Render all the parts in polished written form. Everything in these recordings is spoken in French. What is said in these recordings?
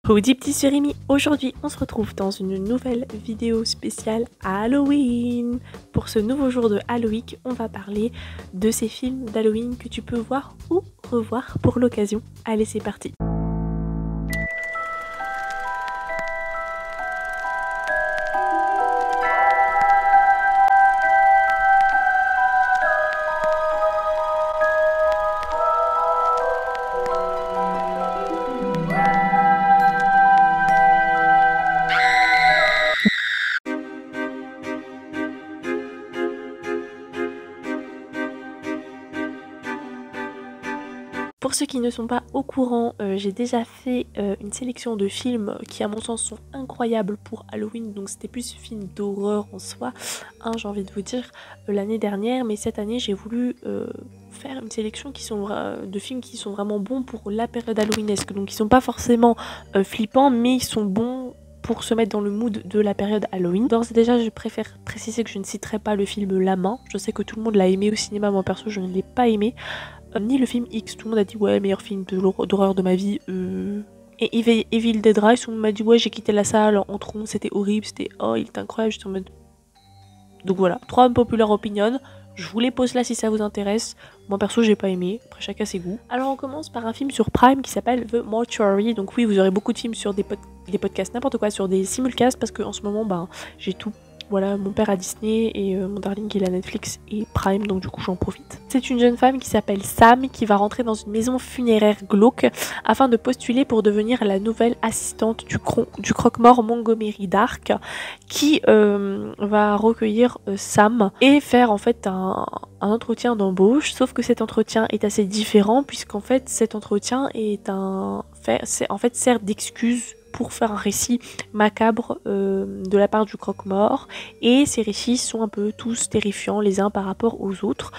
Howdy petit surimi, aujourd'hui on se retrouve dans une nouvelle vidéo spéciale Halloween. Pour ce nouveau jour de Halloween, on va parler de ces films d'Halloween que tu peux voir ou revoir pour l'occasion. Allez, c'est parti. Pour ceux qui ne sont pas au courant, j'ai déjà fait une sélection de films qui à mon sens sont incroyables pour Halloween, donc c'était plus film d'horreur en soi, hein, j'ai envie de vous dire, l'année dernière, mais cette année j'ai voulu faire une sélection de films qui sont vraiment bons pour la période halloweenesque, donc ils sont pas forcément flippants, mais ils sont bons pour se mettre dans le mood de la période Halloween. D'ores et déjà, je préfère préciser que je ne citerai pas le film La Main. Je sais que tout le monde l'a aimé au cinéma, moi perso je ne l'ai pas aimé. Ni le film X, tout le monde a dit ouais, meilleur film d'horreur de ma vie. Et Evil Dead Rise, tout le monde m'a dit ouais, j'ai quitté la salle en tronc, c'était horrible, c'était oh, il est incroyable, j'étais en mode. Donc voilà, 3 unpopular opinions. Je vous les pose là si ça vous intéresse. Moi perso j'ai pas aimé, après chacun ses goûts. Alors on commence par un film sur Prime qui s'appelle The Mortuary. Donc oui, vous aurez beaucoup de films sur des podcasts, n'importe quoi, sur des simulcasts, parce qu'en ce moment j'ai tout. Voilà, mon père a Disney et mon darling il a Netflix et Prime, donc du coup j'en profite. C'est une jeune femme qui s'appelle Sam qui va rentrer dans une maison funéraire glauque afin de postuler pour devenir la nouvelle assistante du croque-mort Montgomery Dark, qui va recueillir Sam et faire en fait un entretien d'embauche, sauf que cet entretien est assez différent puisqu'en fait cet entretien sert d'excuse pour faire un récit macabre de la part du croque-mort, et ces récits sont un peu tous terrifiants les uns par rapport aux autres.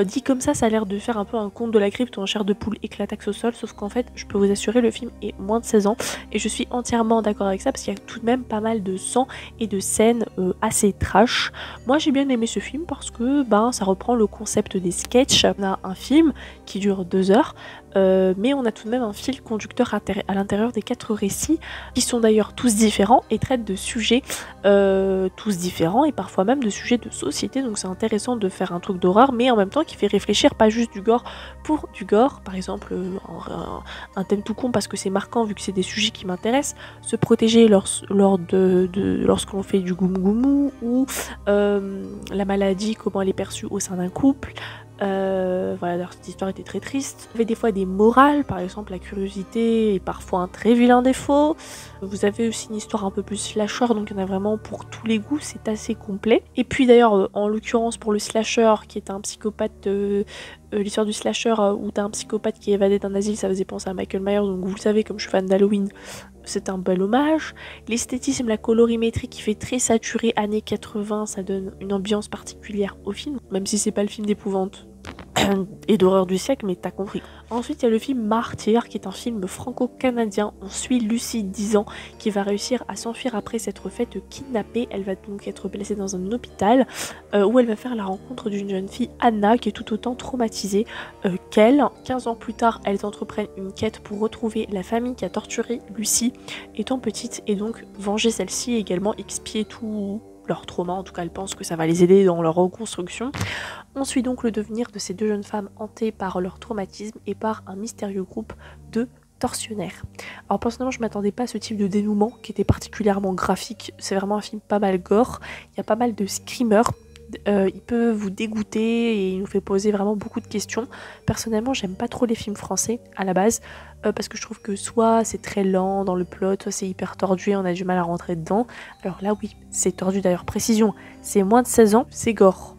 Dit comme ça a l'air de faire un peu un conte de la crypte ou un chair de poule éclataxe au sol, sauf qu'en fait je peux vous assurer le film est moins de 16 ans et je suis entièrement d'accord avec ça parce qu'il y a tout de même pas mal de sang et de scènes assez trash. Moi j'ai bien aimé ce film parce que ça reprend le concept des sketchs. On a un film qui dure 2 heures, mais on a tout de même un fil conducteur à l'intérieur des 4 récits qui sont d'ailleurs tous différents et traitent de sujets tous différents et parfois même de sujets de société, donc c'est intéressant de faire un truc d'horreur mais en même temps qui fait réfléchir, pas juste du gore pour du gore. Par exemple un thème tout con parce que c'est marquant vu que c'est des sujets qui m'intéressent, se protéger lorsqu'on fait du goumou ou la maladie, comment elle est perçue au sein d'un couple. Voilà, alors cette histoire était très triste. Il y avait des fois des morales, par exemple la curiosité est parfois un très vilain défaut. Vous avez aussi une histoire un peu plus slasher, donc il y en a vraiment pour tous les goûts, c'est assez complet. Et puis d'ailleurs, en l'occurrence pour le slasher qui est un psychopathe, l'histoire du slasher où t'as un psychopathe qui est évadé d'un asile, ça faisait penser à Michael Myers, donc vous le savez comme je suis fan d'Halloween, c'est un bel hommage. L'esthétisme, la colorimétrie qui fait très saturé années 80, ça donne une ambiance particulière au film, même si c'est pas le film d'épouvante et d'horreur du siècle, mais t'as compris. Ensuite, il y a le film Martyr, qui est un film franco-canadien. On suit Lucie, 10 ans, qui va réussir à s'enfuir après s'être faite kidnapper. Elle va donc être placée dans un hôpital où elle va faire la rencontre d'une jeune fille, Anna, qui est tout autant traumatisée qu'elle. 15 ans plus tard, elles entreprennent une quête pour retrouver la famille qui a torturé Lucie étant petite et donc venger celle-ci et également expier tout leur trauma. En tout cas, elles pensent que ça va les aider dans leur reconstruction. On suit donc le devenir de ces 2 jeunes femmes hantées par leur traumatisme et par un mystérieux groupe de tortionnaires. Alors personnellement, je m'attendais pas à ce type de dénouement qui était particulièrement graphique. C'est vraiment un film pas mal gore. Il y a pas mal de screamers. Il peut vous dégoûter et il nous fait poser vraiment beaucoup de questions. Personnellement, j'aime pas trop les films français à la base parce que je trouve que soit c'est très lent dans le plot, soit c'est hyper tordu et on a du mal à rentrer dedans. Alors là oui, c'est tordu, d'ailleurs précision, c'est moins de 16 ans, c'est gore.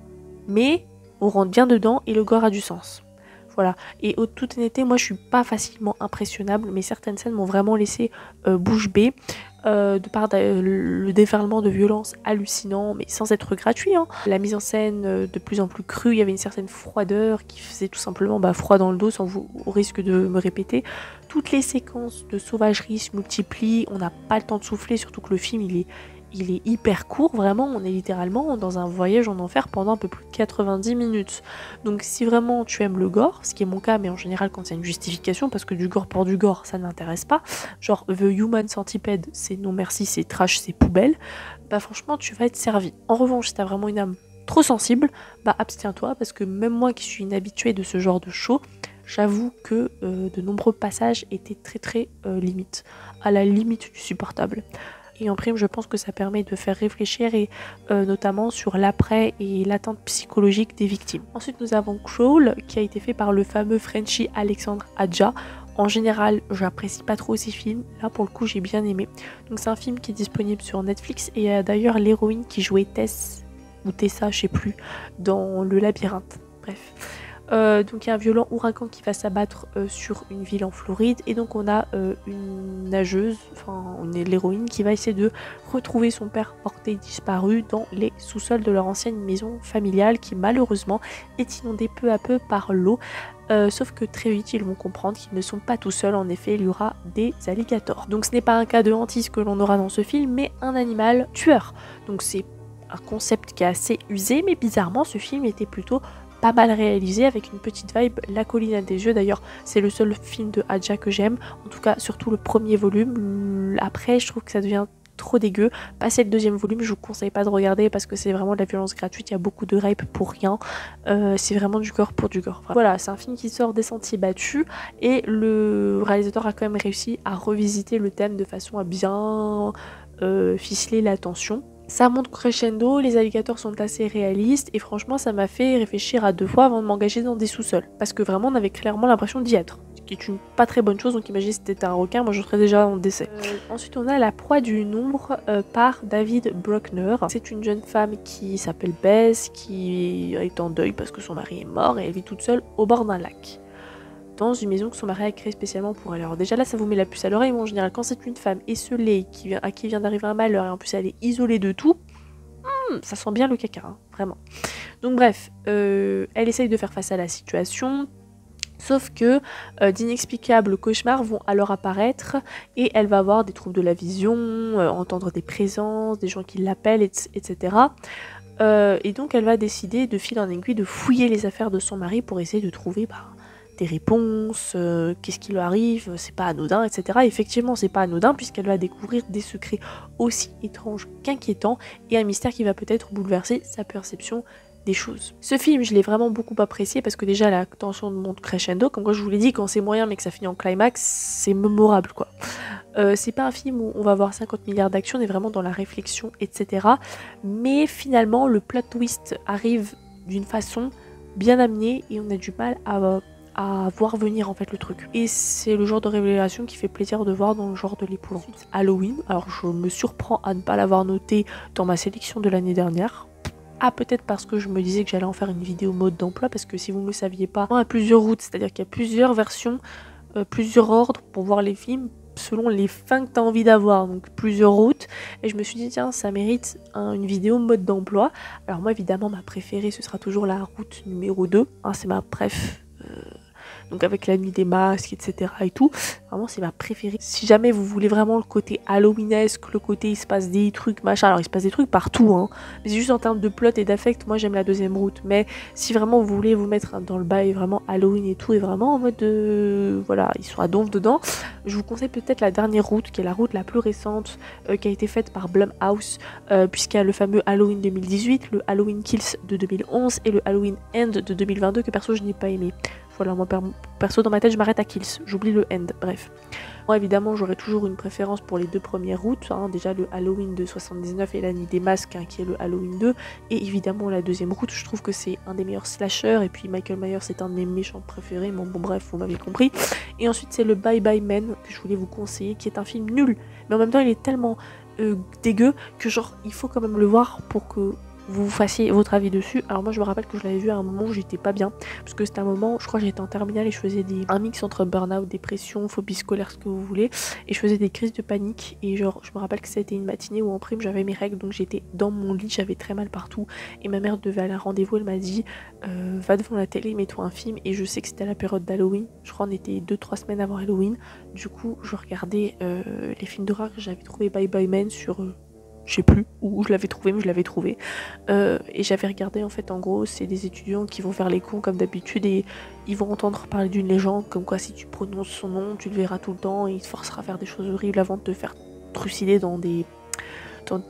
Mais on rentre bien dedans et le gore a du sens. Voilà, et au toute honnêteté, moi je suis pas facilement impressionnable, mais certaines scènes m'ont vraiment laissé bouche bée. De par le déferlement de violence hallucinant, mais sans être gratuit, hein. La mise en scène de plus en plus crue, il y avait une certaine froideur qui faisait tout simplement froid dans le dos, au risque de me répéter. Toutes les séquences de sauvagerie se multiplient, on n'a pas le temps de souffler, surtout que le film il est hyper court, vraiment, on est littéralement dans un voyage en enfer pendant un peu plus de 90 minutes. Donc si vraiment tu aimes le gore, ce qui est mon cas, mais en général quand il y a une justification, parce que du gore pour du gore, ça ne m'intéresse pas, genre The Human Centipede, c'est non merci, c'est trash, c'est poubelle, bah franchement tu vas être servi. En revanche, si t'as vraiment une âme trop sensible, bah abstiens-toi, parce que même moi qui suis inhabituée de ce genre de show, j'avoue que de nombreux passages étaient très limites, à la limite du supportable. Et en prime, je pense que ça permet de faire réfléchir et notamment sur l'après et l'atteinte psychologique des victimes. Ensuite, nous avons Crawl, qui a été fait par le fameux Frenchie Alexandre Aja. En général, j'apprécie pas trop ces films. Là, pour le coup, j'ai bien aimé. Donc, c'est un film qui est disponible sur Netflix et d'ailleurs l'héroïne qui jouait Tess ou Tessa, je sais plus, dans Le Labyrinthe. Bref. Donc il y a un violent ouragan qui va s'abattre sur une ville en Floride et donc on a une nageuse, enfin l'héroïne qui va essayer de retrouver son père porté disparu dans les sous-sols de leur ancienne maison familiale qui malheureusement est inondée peu à peu par l'eau. Sauf que très vite ils vont comprendre qu'ils ne sont pas tout seuls, en effet il y aura des alligators. Donc ce n'est pas un cas de hantise que l'on aura dans ce film mais un animal tueur. Donc c'est un concept qui est assez usé mais bizarrement ce film était plutôt pas mal réalisé avec une petite vibe La colline à des yeux. D'ailleurs c'est le seul film de Aja que j'aime, en tout cas surtout le premier volume. Après je trouve que ça devient trop dégueu. Passer le deuxième volume, je vous conseille pas de regarder parce que c'est vraiment de la violence gratuite, il y a beaucoup de rape pour rien, c'est vraiment du gore pour du gore. Voilà, c'est un film qui sort des sentiers battus et le réalisateur a quand même réussi à revisiter le thème de façon à bien ficeler l'attention. Ça monte crescendo, les alligators sont assez réalistes et franchement ça m'a fait réfléchir à deux fois avant de m'engager dans des sous-sols. Parce que vraiment on avait clairement l'impression d'y être. Ce qui est une pas très bonne chose, donc imaginez si c'était un requin, moi je serais déjà en décès. Ensuite on a La proie du nombre par David Bruckner. C'est une jeune femme qui s'appelle Bess, qui est en deuil parce que son mari est mort et elle vit toute seule au bord d'un lac. Dans une maison que son mari a créée spécialement pour elle. Alors déjà là ça vous met la puce à l'oreille, mais en général quand c'est une femme esseulée à qui vient d'arriver un malheur et en plus elle est isolée de tout, ça sent bien le caca, hein, vraiment. Donc bref, elle essaye de faire face à la situation, sauf que d'inexplicables cauchemars vont alors apparaître et elle va avoir des troubles de la vision, entendre des présences, des gens qui l'appellent, etc. Et donc elle va décider de fil en aiguille de fouiller les affaires de son mari pour essayer de trouver des réponses, qu'est-ce qui lui arrive, c'est pas anodin, etc. Effectivement, c'est pas anodin puisqu'elle va découvrir des secrets aussi étranges qu'inquiétants et un mystère qui va peut-être bouleverser sa perception des choses. Ce film, je l'ai vraiment beaucoup apprécié parce que déjà la tension monte crescendo, comme quoi je vous l'ai dit, quand c'est moyen mais que ça finit en climax, c'est mémorable quoi. C'est pas un film où on va voir 50 milliards d'actions, on est vraiment dans la réflexion, etc. Mais finalement, le plot twist arrive d'une façon bien amenée et on a du mal à voir venir en fait le truc. Et c'est le genre de révélation qui fait plaisir de voir dans le genre de l'épouvante. Halloween, alors je me surprends à ne pas l'avoir noté dans ma sélection de l'année dernière. Ah, peut-être parce que je me disais que j'allais en faire une vidéo mode d'emploi, parce que si vous ne le saviez pas, on a plusieurs routes, c'est-à-dire qu'il y a plusieurs versions, plusieurs ordres pour voir les films selon les fins que tu as envie d'avoir, donc plusieurs routes, et je me suis dit tiens ça mérite une vidéo mode d'emploi. Alors moi évidemment ma préférée ce sera toujours la route numéro 2, hein, c'est ma préf. Donc avec la nuit des masques, etc. et tout. Vraiment, c'est ma préférée. Si jamais vous voulez vraiment le côté halloweenesque, le côté il se passe des trucs, machin. Alors il se passe des trucs partout, hein. Mais c'est juste en termes de plot et d'affect, moi j'aime la deuxième route. Mais si vraiment vous voulez vous mettre dans le bail vraiment Halloween et tout, et vraiment en mode voilà, ils sont à donf dedans, je vous conseille peut-être la dernière route, qui est la route la plus récente, qui a été faite par Blumhouse, puisqu'il y a le fameux Halloween 2018, le Halloween Kills de 2011 et le Halloween End de 2022 que perso je n'ai pas aimé. Voilà, moi perso dans ma tête je m'arrête à Kills, j'oublie le End, bref. Moi évidemment j'aurais toujours une préférence pour les deux premières routes, hein, déjà le Halloween de 79 et la nuit des masques hein, qui est le Halloween 2, et évidemment la deuxième route, je trouve que c'est un des meilleurs slashers, et puis Michael Myers c'est un de mes méchants préférés, bon bref vous m'avez compris. Et ensuite c'est le Bye Bye Man que je voulais vous conseiller, qui est un film nul, mais en même temps il est tellement dégueu que genre il faut quand même le voir pour que vous fassiez votre avis dessus. Alors moi je me rappelle que je l'avais vu à un moment où j'étais pas bien, parce que c'était un moment, je crois que j'étais en terminale et je faisais un mix entre burn-out, dépression, phobie scolaire, ce que vous voulez, et je faisais des crises de panique, et genre je me rappelle que c'était une matinée où en prime j'avais mes règles, donc j'étais dans mon lit, j'avais très mal partout, et ma mère devait aller à un rendez-vous, elle m'a dit va devant la télé, mets-toi un film, et je sais que c'était la période d'Halloween, je crois on était 2-3 semaines avant Halloween, du coup je regardais les films d'horreur que j'avais trouvé Bye Bye Man sur je sais plus où je l'avais trouvé, mais je l'avais trouvé. Et j'avais regardé, en fait, en gros, c'est des étudiants qui vont faire les cons comme d'habitude et ils vont entendre parler d'une légende comme quoi si tu prononces son nom, tu le verras tout le temps et il te forcera à faire des choses horribles avant de te faire trucider dans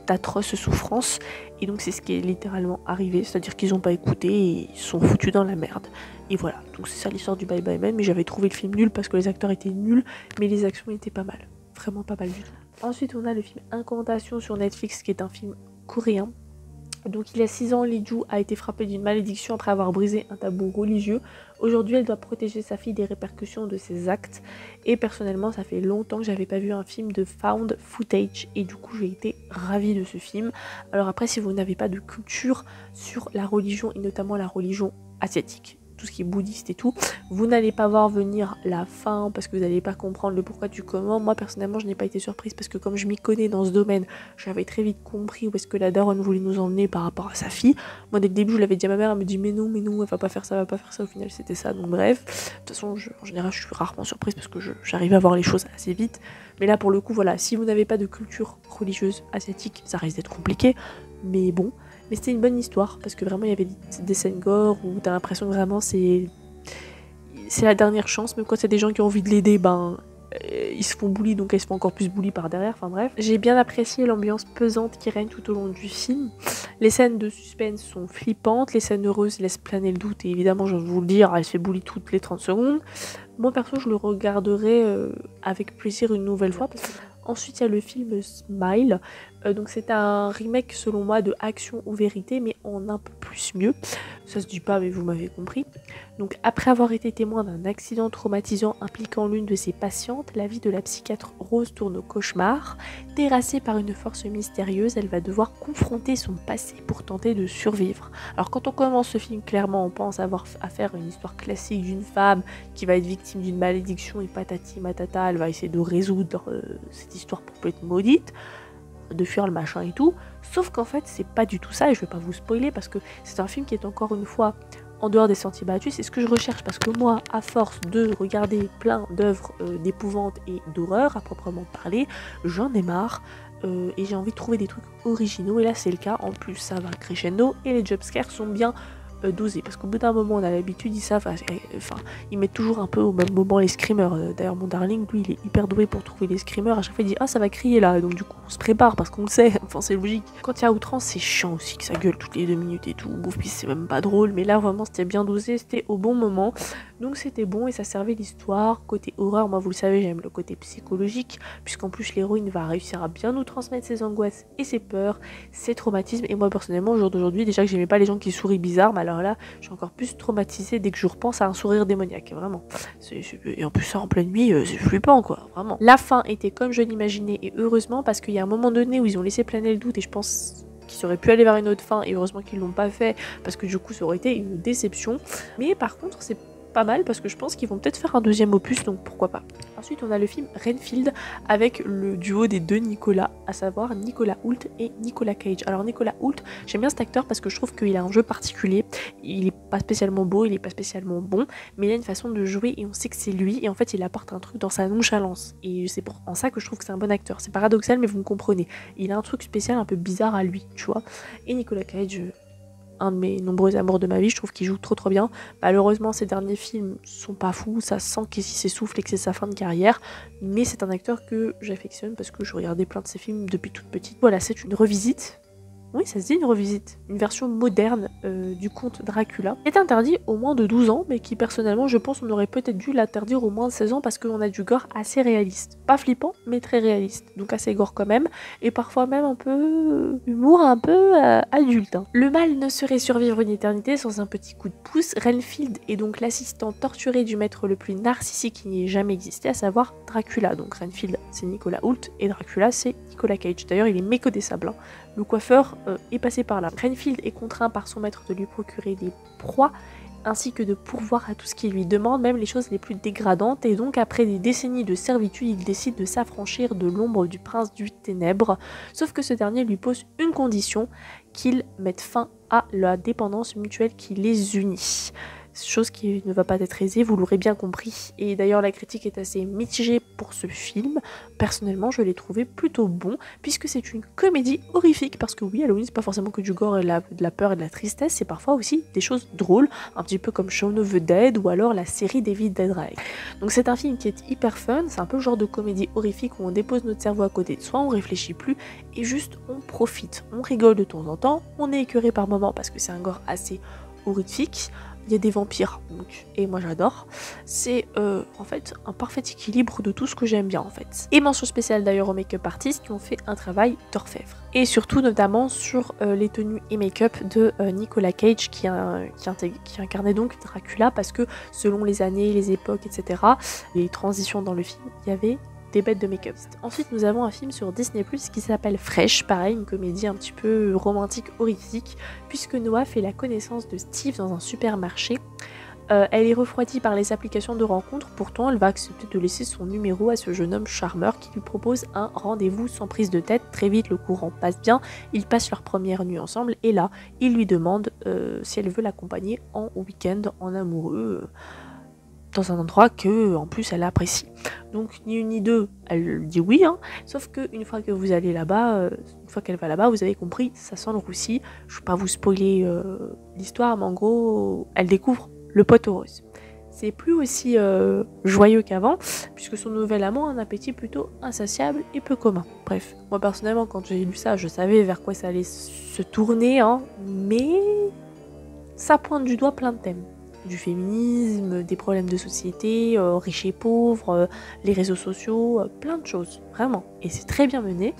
d'atroces souffrances. Et donc c'est ce qui est littéralement arrivé, c'est-à-dire qu'ils n'ont pas écouté et ils se sont foutus dans la merde. Et voilà, donc c'est ça l'histoire du Bye Bye Man, mais j'avais trouvé le film nul parce que les acteurs étaient nuls, mais les actions étaient pas mal. Vraiment pas mal du tout. Ensuite, on a le film Incantation sur Netflix, qui est un film coréen. Donc il y a 6 ans, Lee Joo a été frappée d'une malédiction après avoir brisé un tabou religieux. Aujourd'hui, elle doit protéger sa fille des répercussions de ses actes. Et personnellement, ça fait longtemps que j'avais pas vu un film de found footage. Et du coup, j'ai été ravie de ce film. Alors après, si vous n'avez pas de culture sur la religion, et notamment la religion asiatique, tout ce qui est bouddhiste et tout, vous n'allez pas voir venir la fin parce que vous n'allez pas comprendre le pourquoi du comment. Moi personnellement je n'ai pas été surprise parce que comme je m'y connais dans ce domaine, j'avais très vite compris où est-ce que la daronne voulait nous emmener par rapport à sa fille. Moi dès le début je l'avais dit à ma mère, elle me dit mais non, elle va pas faire ça, au final c'était ça, donc bref. De toute façon en général je suis rarement surprise parce que j'arrive à voir les choses assez vite. Mais là pour le coup voilà, si vous n'avez pas de culture religieuse asiatique, ça risque d'être compliqué, mais bon. Mais c'était une bonne histoire, parce que vraiment il y avait des scènes gore où t'as l'impression que vraiment c'est la dernière chance, même quand c'est des gens qui ont envie de l'aider, ils se font bully, donc elles se font encore plus bully par derrière, enfin bref. J'ai bien apprécié l'ambiance pesante qui règne tout au long du film. Les scènes de suspense sont flippantes, les scènes heureuses laissent planer le doute, et évidemment, je vais vous le dire, elle se fait bully toutes les 30 secondes. Moi perso, je le regarderai avec plaisir une nouvelle fois, parce que... Ensuite, il y a le film Smile. Donc c'est un remake selon moi de Action ou Vérité, mais en un peu plus mieux. Ça se dit pas, mais vous m'avez compris. Donc après avoir été témoin d'un accident traumatisant impliquant l'une de ses patientes, la vie de la psychiatre Rose tourne au cauchemar. Terrassée par une force mystérieuse, elle va devoir confronter son passé pour tenter de survivre. Alors quand on commence ce film, clairement on pense avoir affaire à une histoire classique d'une femme qui va être victime d'une malédiction et patati matata, elle va essayer de résoudre cette histoire pour peut être maudite, de fuir le machin et tout, sauf qu'en fait c'est pas du tout ça et je vais pas vous spoiler parce que c'est un film qui est encore une fois en dehors des sentiers battus. C'est ce que je recherche parce que moi, à force de regarder plein d'œuvres d'épouvante et d'horreur à proprement parler, j'en ai marre et j'ai envie de trouver des trucs originaux et là c'est le cas. En plus ça va crescendo et les jumpscares sont bien dosés parce qu'au bout d'un moment on a l'habitude, ils savent, enfin ils mettent toujours un peu au même moment les screamers. D'ailleurs mon darling lui il est hyper doué pour trouver les screamers, à chaque fois il dit ah ça va crier là, donc du coup on se prépare parce qu'on le sait, enfin c'est logique. Quand il y a outrance c'est chiant aussi que ça gueule toutes les 2 minutes et tout, bouffe, puis c'est même pas drôle, mais là vraiment c'était bien dosé, c'était au bon moment, donc c'était bon et ça servait l'histoire. Côté horreur, moi vous le savez j'aime le côté psychologique puisqu'en plus l'héroïne va réussir à bien nous transmettre ses angoisses et ses peurs, ses traumatismes, et moi personnellement au jour d'aujourd'hui déjà que j'aimais pas les gens qui sourient bizarre, mais alors là je suis encore plus traumatisée dès que je repense à un sourire démoniaque, vraiment. Et en plus ça en pleine nuit, c'est flippant quoi, vraiment. La fin était comme je l'imaginais et heureusement parce qu'il y a un moment donné où ils ont laissé planer le doute et je pense qu'ils auraient pu aller vers une autre fin et heureusement qu'ils l'ont pas fait parce que du coup ça aurait été une déception. Mais par contre c'est pas mal parce que je pense qu'ils vont peut-être faire un deuxième opus, donc pourquoi pas. Ensuite on a le film Renfield avec le duo des deux Nicolas, à savoir Nicolas Hoult et Nicolas Cage. Alors Nicolas Hoult, j'aime bien cet acteur parce que je trouve qu'il a un jeu particulier, il est pas spécialement beau, il est pas spécialement bon, mais il a une façon de jouer et on sait que c'est lui et en fait il apporte un truc dans sa nonchalance et c'est en ça que je trouve que c'est un bon acteur. C'est paradoxal mais vous me comprenez, il a un truc spécial un peu bizarre à lui, tu vois. Et Nicolas Cage, un de mes nombreux amours de ma vie, je trouve qu'il joue trop bien. Malheureusement ses derniers films sont pas fous, ça sent qu'il s'essouffle et que c'est sa fin de carrière, mais c'est un acteur que j'affectionne parce que je regardais plein de ses films depuis toute petite. Voilà, c'est une revisite. Oui, ça se dit une revisite, une version moderne du conte Dracula, est interdit au moins de 12 ans, mais qui personnellement je pense on aurait peut-être dû l'interdire au moins de 16 ans parce qu'on a du gore assez réaliste. Pas flippant, mais très réaliste, donc assez gore quand même, et parfois même un peu humour un peu adulte. Hein. Le mal ne saurait survivre une éternité sans un petit coup de pouce. Renfield est donc l'assistant torturé du maître le plus narcissique qui n'y ait jamais existé, à savoir Dracula. Donc Renfield c'est Nicolas Hoult et Dracula c'est Nicolas Cage. D'ailleurs il est méconnaissable. Hein. Le coiffeur est passé par là. Renfield est contraint par son maître de lui procurer des proies ainsi que de pourvoir à tout ce qu'il lui demande, même les choses les plus dégradantes, et donc après des décennies de servitude, il décide de s'affranchir de l'ombre du prince du ténèbre, sauf que ce dernier lui pose une condition, qu'il mette fin à la dépendance mutuelle qui les unit. chose qui ne va pas être aisée, vous l'aurez bien compris. Et d'ailleurs la critique est assez mitigée pour ce film. Personnellement je l'ai trouvé plutôt bon, puisque c'est une comédie horrifique, parce que oui, Halloween c'est pas forcément que du gore et de la peur et de la tristesse, c'est parfois aussi des choses drôles, un petit peu comme Shaun of the Dead ou alors la série David Dead Rise. Donc c'est un film qui est hyper fun, c'est un peu le genre de comédie horrifique où on dépose notre cerveau à côté de soi, on réfléchit plus et juste on profite, on rigole de temps en temps, on est écœuré par moments parce que c'est un gore assez horrifique. Il y a des vampires, donc, et moi j'adore. C'est en fait un parfait équilibre de tout ce que j'aime bien en fait. Et mention spéciale d'ailleurs aux make-up artistes qui ont fait un travail d'orfèvre. Et surtout notamment sur les tenues et make-up de Nicolas Cage qui incarnait donc Dracula, parce que selon les années, les époques, etc., les transitions dans le film, il y avait des bêtes de make-up. Ensuite nous avons un film sur Disney+ qui s'appelle Fresh, pareil une comédie un petit peu romantique horrifique, puisque Noah fait la connaissance de Steve dans un supermarché. Elle est refroidie par les applications de rencontres, pourtant elle va accepter de laisser son numéro à ce jeune homme charmeur qui lui propose un rendez-vous sans prise de tête. Très vite le courant passe bien, ils passent leur première nuit ensemble et là il lui demande si elle veut l'accompagner en week-end en amoureux. Dans un endroit que en plus elle apprécie. Donc ni une ni deux, elle dit oui, hein, sauf que une fois que vous allez là-bas, une fois qu'elle va là-bas, vous avez compris, ça sent le roussi. Je ne vais pas vous spoiler l'histoire, mais en gros, elle découvre le poteau rose. C'est plus aussi joyeux qu'avant, puisque son nouvel amant a un appétit plutôt insatiable et peu commun. Bref, moi personnellement, quand j'ai lu ça, je savais vers quoi ça allait se tourner, hein, mais ça pointe du doigt plein de thèmes. Du féminisme, des problèmes de société, riches et pauvres, les réseaux sociaux, plein de choses, vraiment. Et c'est très bien mené.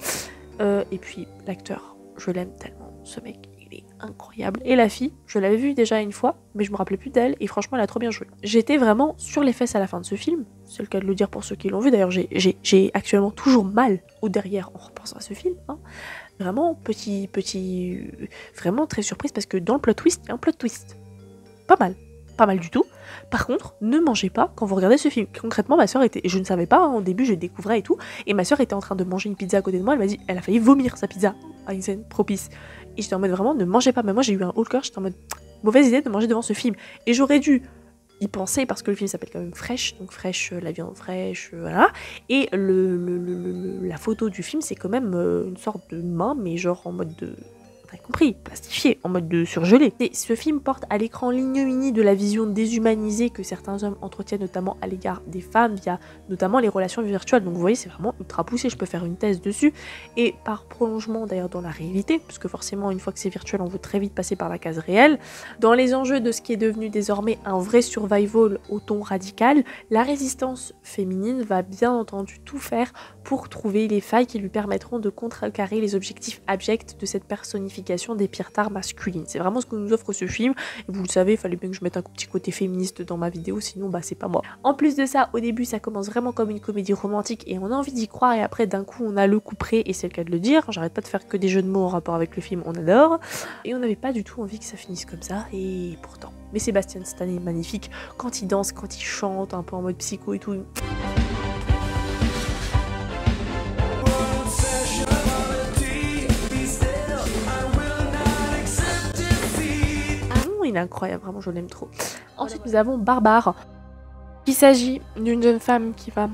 Et puis l'acteur, je l'aime tellement, ce mec, il est incroyable. Et la fille, je l'avais vue déjà une fois, mais je me rappelais plus d'elle, et franchement elle a trop bien joué. J'étais vraiment sur les fesses à la fin de ce film, c'est le cas de le dire pour ceux qui l'ont vu, d'ailleurs j'ai actuellement toujours mal au derrière en repensant à ce film, hein. Vraiment vraiment très surprise, parce que dans le plot twist, il y a un plot twist. Pas mal du tout. Par contre, ne mangez pas quand vous regardez ce film. Concrètement, ma soeur était, je ne savais pas, hein, au début je découvrais et tout, et ma soeur était en train de manger une pizza à côté de moi, elle m'a dit, elle a failli vomir sa pizza à une scène propice. Et j'étais en mode vraiment, ne mangez pas. Mais moi j'ai eu un haut le cœur, j'étais en mode, mauvaise idée de manger devant ce film. Et j'aurais dû y penser parce que le film s'appelle quand même Fresh, donc fraîche, la viande fraîche, voilà. Et la photo du film, c'est quand même une sorte de main, mais genre en mode de... T'as compris, plastifié, en mode de surgelé. Et ce film porte à l'écran l'ignominie de la vision déshumanisée que certains hommes entretiennent notamment à l'égard des femmes via notamment les relations virtuelles. Donc vous voyez, c'est vraiment ultra poussé, je peux faire une thèse dessus. Et par prolongement d'ailleurs dans la réalité, parce que forcément une fois que c'est virtuel, on veut très vite passer par la case réelle. Dans les enjeux de ce qui est devenu désormais un vrai survival au ton radical, la résistance féminine va bien entendu tout faire pour trouver les failles qui lui permettront de contrecarrer les objectifs abjects de cette personnification des pires tares masculines. C'est vraiment ce que nous offre ce film. Et vous le savez, il fallait bien que je mette un petit côté féministe dans ma vidéo, sinon bah c'est pas moi. En plus de ça, au début ça commence vraiment comme une comédie romantique et on a envie d'y croire, et après d'un coup on a le coup près, et c'est le cas de le dire. J'arrête pas de faire que des jeux de mots en rapport avec le film, on adore. Et on n'avait pas du tout envie que ça finisse comme ça, et pourtant. Mais Sébastien Stan est magnifique quand il danse, quand il chante, un peu en mode psycho et tout. Il est incroyable, vraiment je l'aime trop. Ensuite nous avons Barbare. Il s'agit d'une jeune femme qui va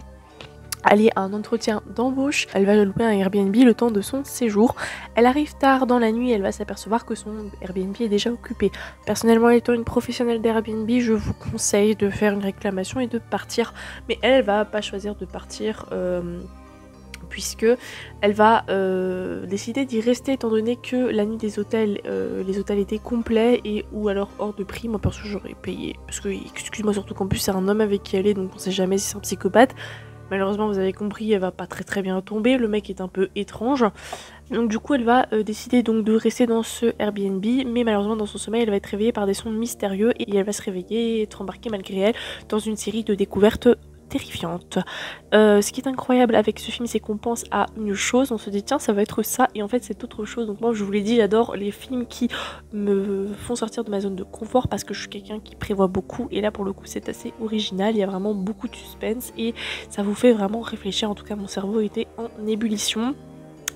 aller à un entretien d'embauche. Elle va louer un Airbnb le temps de son séjour. Elle arrive tard dans la nuit et elle va s'apercevoir que son Airbnb est déjà occupé. Personnellement, étant une professionnelle d'Airbnb, je vous conseille de faire une réclamation et de partir. Mais elle va pas choisir de partir puisque elle va décider d'y rester, étant donné que la nuit des hôtels, les hôtels étaient complets et ou alors hors de prix. Moi perso j'aurais payé, parce que excuse-moi, surtout qu'en plus c'est un homme avec qui elle est, donc on sait jamais si c'est un psychopathe. Malheureusement vous avez compris, elle va pas très bien tomber, le mec est un peu étrange. Donc du coup elle va décider donc de rester dans ce Airbnb, mais malheureusement dans son sommeil elle va être réveillée par des sons mystérieux et elle va se réveiller et être embarquée malgré elle dans une série de découvertes terrifiante. Ce qui est incroyable avec ce film, c'est qu'on pense à une chose, on se dit tiens ça va être ça, et en fait c'est autre chose. Donc moi je vous l'ai dit, j'adore les films qui me font sortir de ma zone de confort parce que je suis quelqu'un qui prévoit beaucoup, et là pour le coup c'est assez original, il y a vraiment beaucoup de suspense et ça vous fait vraiment réfléchir. En tout cas mon cerveau était en ébullition.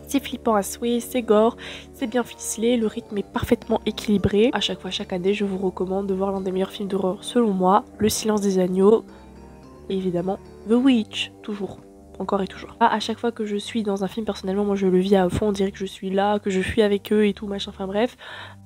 C'est flippant à souhait, c'est gore, c'est bien ficelé, le rythme est parfaitement équilibré. À chaque fois, chaque année, je vous recommande de voir l'un des meilleurs films d'horreur selon moi, Le Silence des Agneaux, et évidemment The Witch, toujours. Encore et toujours. À chaque fois que je suis dans un film, personnellement, moi je le vis à fond, on dirait que je suis là, que je suis avec eux et tout, machin, enfin bref.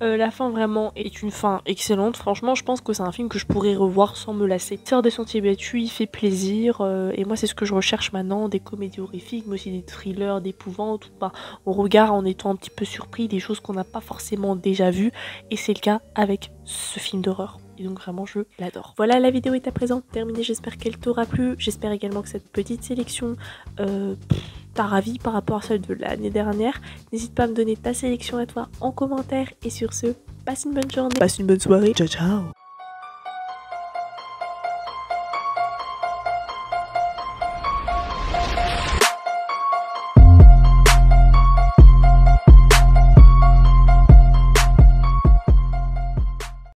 La fin vraiment est une fin excellente, franchement je pense que c'est un film que je pourrais revoir sans me lasser. Il sort des sentiers battus, il fait plaisir, et moi c'est ce que je recherche maintenant, des comédies horrifiques, mais aussi des thrillers d'épouvante, où on regarde en étant un petit peu surpris, des choses qu'on n'a pas forcément déjà vues, et c'est le cas avec ce film d'horreur. Et donc vraiment je l'adore. Voilà, la vidéo est à présent terminée, j'espère qu'elle t'aura plu, j'espère également que cette petite sélection t'a ravi par rapport à celle de l'année dernière. N'hésite pas à me donner ta sélection à toi en commentaire, et sur ce, passe une bonne journée, passe une bonne soirée, ciao ciao.